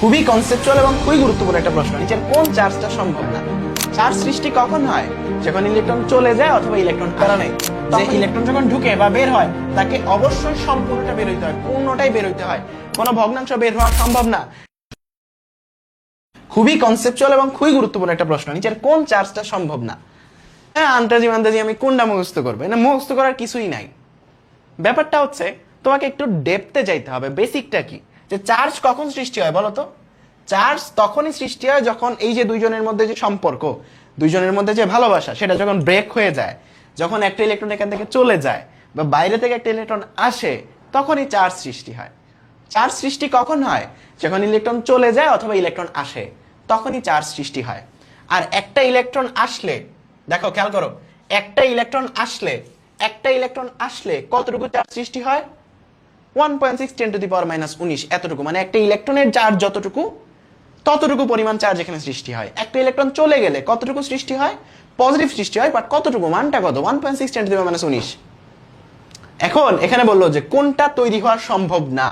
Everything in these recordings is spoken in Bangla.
খুবই কনসেপচুয়াল এবং খুবই গুরুত্বপূর্ণ একটা প্রশ্ন। নিচের কোন চার্জটা সম্ভব না? চার্জ সৃষ্টি কখন হয়? যখন ইলেকট্রন চলে যায় অথবা ইলেকট্রন কারণে। যে ইলেকট্রন যখন ঢুকে বা বের হয় তাকে অবশ্যই সম্পূর্ণটা বের হইতে হয়, পূর্ণটাই বের হইতে হয়, কোনো ভগ্নাংশ বের হওয়া সম্ভব না। খুবই কনসেপচুয়াল এবং খুবই গুরুত্বপূর্ণ একটা প্রশ্ন। নিচের কোন চার্জটা সম্ভব না? হ্যাঁ, আন্দাজি আমি কোনটা মুখস্থ করবো? না, মুখস্থ করার কিছুই নাই। ব্যাপারটা হচ্ছে তোমাকে একটু ডেপথে যাইতে হবে। বেসিকটা কি, যে চার্জ কখন সৃষ্টি হয় বলো তো? চার্জ তখনই সৃষ্টি হয় যখন এই যে দুইজনের মধ্যে যে সম্পর্ক, দুইজনের মধ্যে যে ভালোবাসা, সেটা যখন ব্রেক হয়ে যায়, যখন একটা ইলেকট্রন এখান থেকে চলে যায় বা বাইরে থেকে একটা ইলেকট্রন আসে, তখনই চার্জ সৃষ্টি হয়। চার্জ সৃষ্টি কখন হয়? যখন ইলেকট্রন চলে যায় অথবা ইলেকট্রন আসে, তখনই চার্জ সৃষ্টি হয়। আর একটা ইলেকট্রন আসলে, দেখো খেয়াল করো, একটা ইলেকট্রন আসলে কতটুকু চার্জ সৃষ্টি হয়? 1.6 × 10⁻⁻⁹ এতটুকু। মানে একটা ইলেকট্রনের চার্জ যতটুকু, ততটুকু পরিমাণ চার্জ এখানে সৃষ্টি হয়। একটা ইলেকট্রন চলে গেলে কতটুকু সৃষ্টি হয়? পজিটিভ সৃষ্টি হয়, বাট কতটুকু, মানটা কত? 1.6 × 10⁻⁻⁹। এখন এখানে বললো যে কোনটা তৈরি হওয়া সম্ভব না,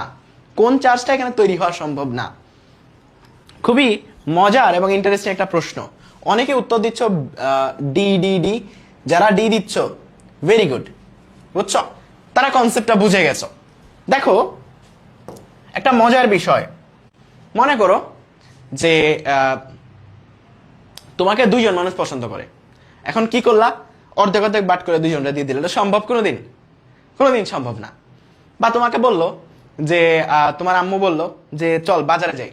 কোন চার্জটা এখানে তৈরি হওয়া সম্ভব না। খুবই মজার এবং ইন্টারেস্টিং একটা প্রশ্ন। অনেকে উত্তর দিচ্ছ ডি ডি ডি। যারা ডি দিচ্ছ, ভেরি গুড, বুঝছো, তারা কনসেপ্টটা বুঝে গেছো। দেখো, একটা মজার বিষয়, মনে করো যে তোমাকে দুইজন মানুষ পছন্দ করে। এখন কি করলা? অর্ধেক অর্ধেক বাট করে দুইজনটা দিয়ে দিলে। এটা সম্ভব? কোনোদিন সম্ভব না। বা তোমাকে বললো যে তোমার আম্মু বললো যে চল বাজারে যাই,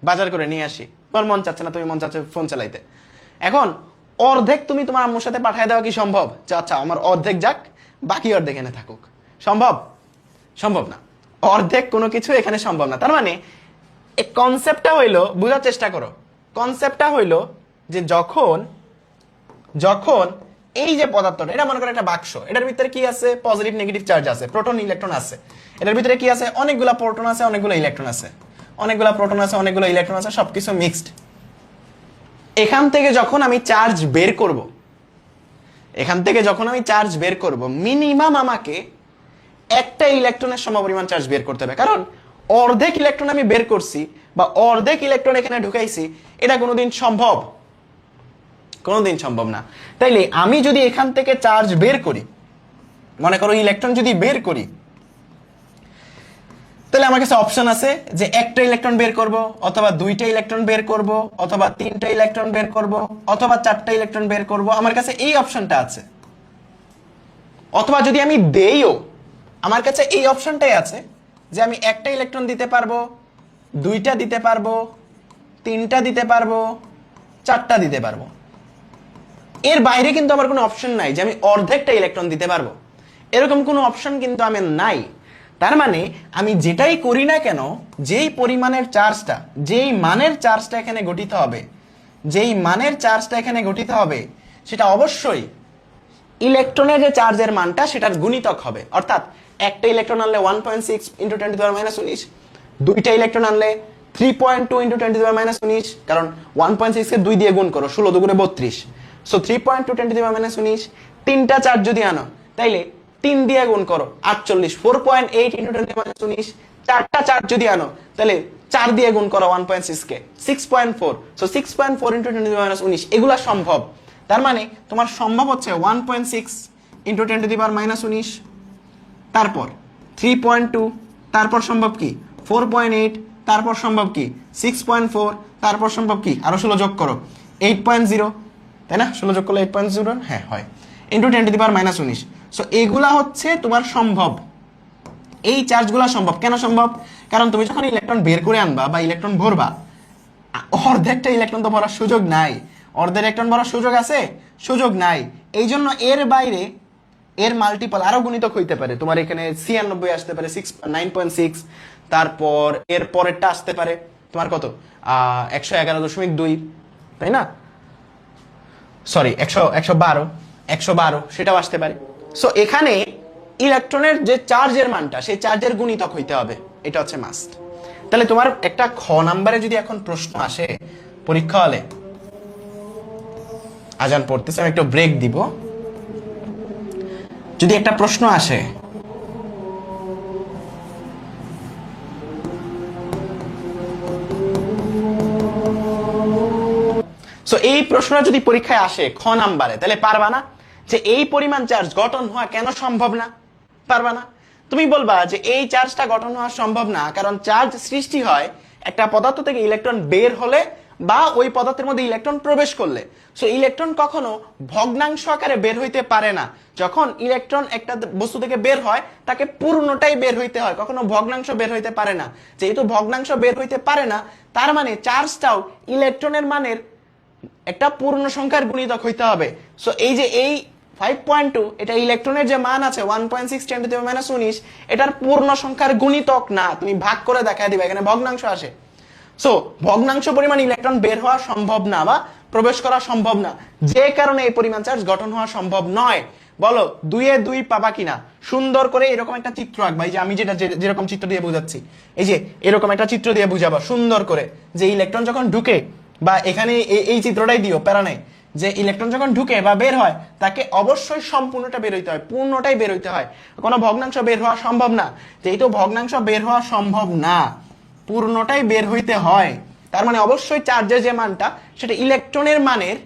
বাজার করে নিয়ে আসি। তোমার মন চাচ্ছে না, তুমি মন চাচ্ছে ফোন চালাইতে। এখন অর্ধেক তুমি তোমার আম্মুর সাথে পাঠিয়ে দেওয়া কি সম্ভব? যে আচ্ছা আমার অর্ধেক যাক, বাকি অর্ধেক এনে থাকুক। সম্ভব না। অর্ধেক কোনো কিছু এখানে সম্ভব না। তার মানে এই কনসেপ্টটা হইলো, বোঝার চেষ্টা করো, কনসেপ্টটা হইলো যে যখন এই যে পদার্থটা, এটা মনে করো একটা বাক্স, এটার ভিতরে কি আছে? পজিটিভ নেগেটিভ চার্জ আছে, প্রোটন ইলেকট্রন আছে। এটার ভিতরে কি আছে? অনেকগুলা প্রোটন আছে, অনেকগুলো ইলেকট্রন আছে, অনেকগুলো প্রোটন আছে, অনেকগুলো ইলেকট্রন আছে, সবকিছু মিক্সড। এখান থেকে যখন আমি চার্জ বের করব, মিনিমাম আমাকে একটা ইলেকট্রনের সমপরিমাণ চার্জ বের করতে হবে। কারণ অর্ধেক ইলেকট্রন আমি বের করছি বা অর্ধেক ইলেকট্রন এখানে ঢুকাইছি, এটা কোনোদিন সম্ভব না। তাইলে আমি যদি এখান থেকে চার্জ বের করি, মনে করো ইলেকট্রন যদি বের করি, তাহলে আমার কাছে অপশন আছে যে একটা ইলেকট্রন বের করব, অথবা দুইটা ইলেকট্রন বের করব, অথবা তিনটা ইলেকট্রন বের করব, অথবা চারটা ইলেকট্রন বের করব। আমার কাছে এই অপশনটা আছে। অথবা যদি আমি দেইও, আমার কাছে এই অপশনটাই আছে যে আমি একটা ইলেকট্রন দিতে পারবো, দুইটা দিতে পারবো, তিনটা দিতে পারবো, চারটা দিতে পারবো। এর বাইরে কিন্তু আমার কোনো অপশন নাই যে আমি অর্ধেকটা ইলেকট্রন দিতে পারবো। এরকম কোনো অপশন কিন্তু আমি নাই। তার মানে আমি যেটাই করি না কেন, যেই পরিমাণের চার্জটা, যেই মানের চার্জটা এখানে গঠিত হবে, সেটা অবশ্যই ইলেকট্রনের যে চার্জের মানটা সেটার গুণিতক হবে। অর্থাৎ একটা ইলেকট্রন আনলে 1.6 × 10⁻⁻⁹, দুইটা ইলেকট্রন আনলে 3.2 × 10⁻⁻⁹, কারণ 1.6 কে 2 দিয়ে গুণ করো, 16 2 × 32, সো 3.2 × 10⁻⁻⁹। তিনটা চার্জ যদি আনো, তাইলে 3 দিয়ে গুণ করো, 48, 4.8 × 10⁻⁻⁹। চারটা চার্জ যদি আনো, তাহলে 4 দিয়ে গুণ করো 1.6 কে, 6.4, সো 6.4 × 10⁻⁻⁹। এগুলা সম্ভব। তার মানে তোমার সম্ভব হচ্ছে 1.6 × 10⁻⁻⁹, তারপর 3.2, তারপর সম্ভব কি 4.8, তারপর সম্ভব কি 6.4, তারপর সম্ভব কি আরো 16 যোগ করো 8.0, তাই না? 16 যোগ করলে 8.0, হ্যাঁ হয়, × 10⁻⁻⁹। সো এগুলা হচ্ছে তোমার সম্ভব। এই চার্জগুলা সম্ভব। কেন সম্ভব? কারণ তুমি যখন ইলেকট্রন বের করে আনবা বা ইলেকট্রন ভরবা, অর্ধেকটা ইলেকট্রন তো ভরার সুযোগ নাই। অর্ধেক ইলেকট্রন ভরার সুযোগ আছে? সুযোগ নাই। এই জন্য এর বাইরে এর মাল্টিপল আরো গুণিতক হইতে পারে। তোমার এখানে 96 আসতে পারে, 9.6, তারপর এর পরেরটা আসতে পারে তোমার কত 111.2, তাই না? সরি 112, সেটাও আসতে পারে। সো এখানে ইলেকট্রনের যে চার্জের মানটা, সেই চার্জের গুণিতক হইতে হবে, এটা হচ্ছে মাস্ট। তাহলে তোমার একটা খ নাম্বারে যদি এখন প্রশ্ন আসে পরীক্ষা হলে, আজান পড়তেছে, আমি একটু ব্রেক দিব, যদি একটা প্রশ্ন আসে সো এই প্রশ্নটা যদি পরীক্ষায় আসে খ নাম্বারে, তাহলে পারবা না যে এই পরিমাণ চার্জ গঠন হওয়া কেন সম্ভব না? পারবা না। তুমি বলবা যে এই চার্জটা গঠন হওয়া সম্ভব না কারণ চার্জ সৃষ্টি হয় একটা পদার্থ থেকে ইলেকট্রন বের হলে বা ওই পদার্থের মধ্যে ইলেকট্রন প্রবেশ করলে। সো ইলেকট্রন কখনো ভগ্নাংশ আকারে বের হইতে পারে না। যখন ইলেকট্রন একটা বস্তু থেকে বের হয় তাকে পূর্ণটাই বের হইতে হয়, কখনো ভগ্নাংশ বের হইতে পারে না। যেহেতু ভগ্নাংশ বের হইতে পারে না, তার মানে চার্জটাও ইলেকট্রনের মানের একটা পূর্ণ সংখ্যার গুণিতক হইতে হবে। সো এই যে এই 5.2 এটা ইলেকট্রনের যে মান আছে 1.6 × 10⁻⁻19 এটার পূর্ণ সংখ্যার গুণিতক না। তুমি ভাগ করে দেখায় দিবা, এখানে ভগ্নাংশ আসে। সো ভগ্নাংশ পরিমাণ ইলেকট্রন বের হওয়া সম্ভব না বা প্রবেশ করা সম্ভব না, যে কারণে এই পরিমাণ চার্জ গঠন হওয়া সম্ভব নয়। বলো 2 এ 2 পাবা কিনা? সুন্দর করে এরকম একটা চিত্র আঁকবা, এই যে আমি যেরকম চিত্র দিয়ে বোঝাচ্ছি, এই যে এরকম একটা চিত্র দিয়ে বুঝাবা সুন্দর করে, যে ইলেকট্রন যখন ঢুকে বা এখানে এই চিত্রটাই দিও, প্যারা নেই, যে ইলেকট্রন যখন ঢুকে বা বের হয় তাকে অবশ্যই সম্পূর্ণটা বের হইতে হয়, পূর্ণটাই বের হইতে হয়, কোনো ভগ্নাংশ বের হওয়া সম্ভব না। যেহেতু ভগ্নাংশ বের হওয়া সম্ভব না, পূর্ণটাই বের হইতে হয়, তার মানে অবশ্যই চার্জের যে মানটা সেটা ইলেকট্রনের মানের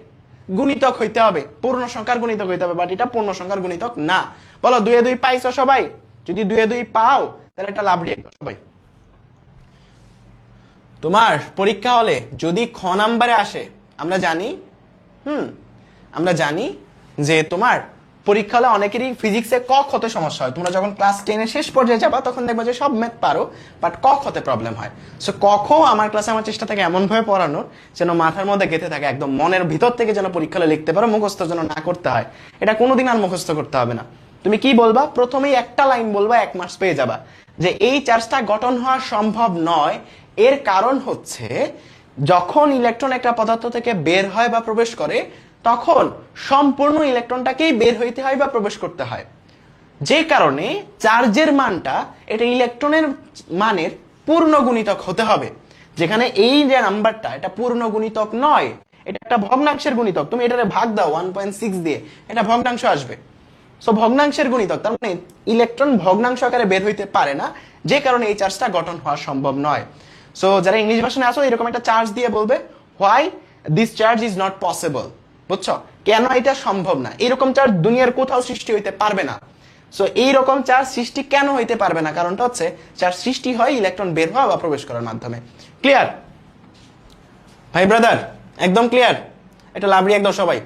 গুণিতক হইতে হবে, পূর্ণ সংখ্যার গুণিতক হইতে হবে, বাট এটা পূর্ণ সংখ্যার গুণিতক না। বলো 2 এ 2 পাইছো সবাই? যদি 2 এ 2 পাও তাহলে এটা লাভ দিয়ে সবাই। তোমার পরীক্ষা হলে যদি খ নাম্বারে আসে, আমরা জানি আমরা জানি যে তোমার পরীক্ষা হলে অনেকেরই ফিজিক্সে ক খতে সমস্যা হয়। তোমরা যখন ক্লাস 10 এর শেষ পর্যায়ে যাবা তখন দেখবা যে সব ম্যাথ পারো, বাট ক খতে প্রবলেম হয়। সো ক খ আমার ক্লাসে আমার চেষ্টা থাকে এমন ভাবে পড়ানোর যেন মাথার মধ্যে গেঁথে থাকে, একদম মনের ভিতর থেকে যেন পরীক্ষা হলে লিখতে পারো, মুখস্থ যেন না করতে হয়। এটা কোনোদিন আর মুখস্থ করতে হবে না। তুমি কি বলবা? প্রথমেই একটা লাইন বলবা, 1 মার্কস পেয়ে যাবা, যে এই চার্জটা গঠন হওয়া সম্ভব নয়। এর কারণ হচ্ছে যখন ইলেকট্রন একটা পদার্থ থেকে বের হয় বা প্রবেশ করে তখন সম্পূর্ণ ইলেকট্রনটাকেই বের হইতে হয় বা প্রবেশ করতে হয়, যে কারণে চার্জের মানটা এটা ইলেকট্রনের মানের পূর্ণ গুণিতক হতে হবে। যেখানে এই যে নাম্বারটা এটা পূর্ণ গুণিতক নয়, এটা একটা ভগ্নাংশের গুণিতক। তুমি এটারে ভাগ দাও 1.6 দিয়ে, এটা ভগ্নাংশ আসবে। সো ভগ্নাংশের গুণিতক, তার মানে ইলেকট্রন ভগ্নাংশ আকারে বের হইতে পারে না, যে কারণে এই চার্জটা গঠন হওয়া সম্ভব নয়। সো যারা ইংলিশ ভার্সনে আসো এরকম একটা চার্জ দিয়ে বলবে why this charge is not possible. বুঝছো? কেন এটা সম্ভব না? এরকম চার্জ দুনিয়ার কোথাও সৃষ্টি হইতে পারবে না। সো এইরকম চার্জ সৃষ্টি কেন হইতে পারবে না? কারণটা হচ্ছে চার্জ সৃষ্টি হয় ইলেকট্রন বের হওয়া বা প্রবেশ করার মাধ্যমে। ক্লিয়ার ভাই ব্রাদার? একদম ক্লিয়ার? এটা লাভ রিঅ্যাক্ট দাও সবাই।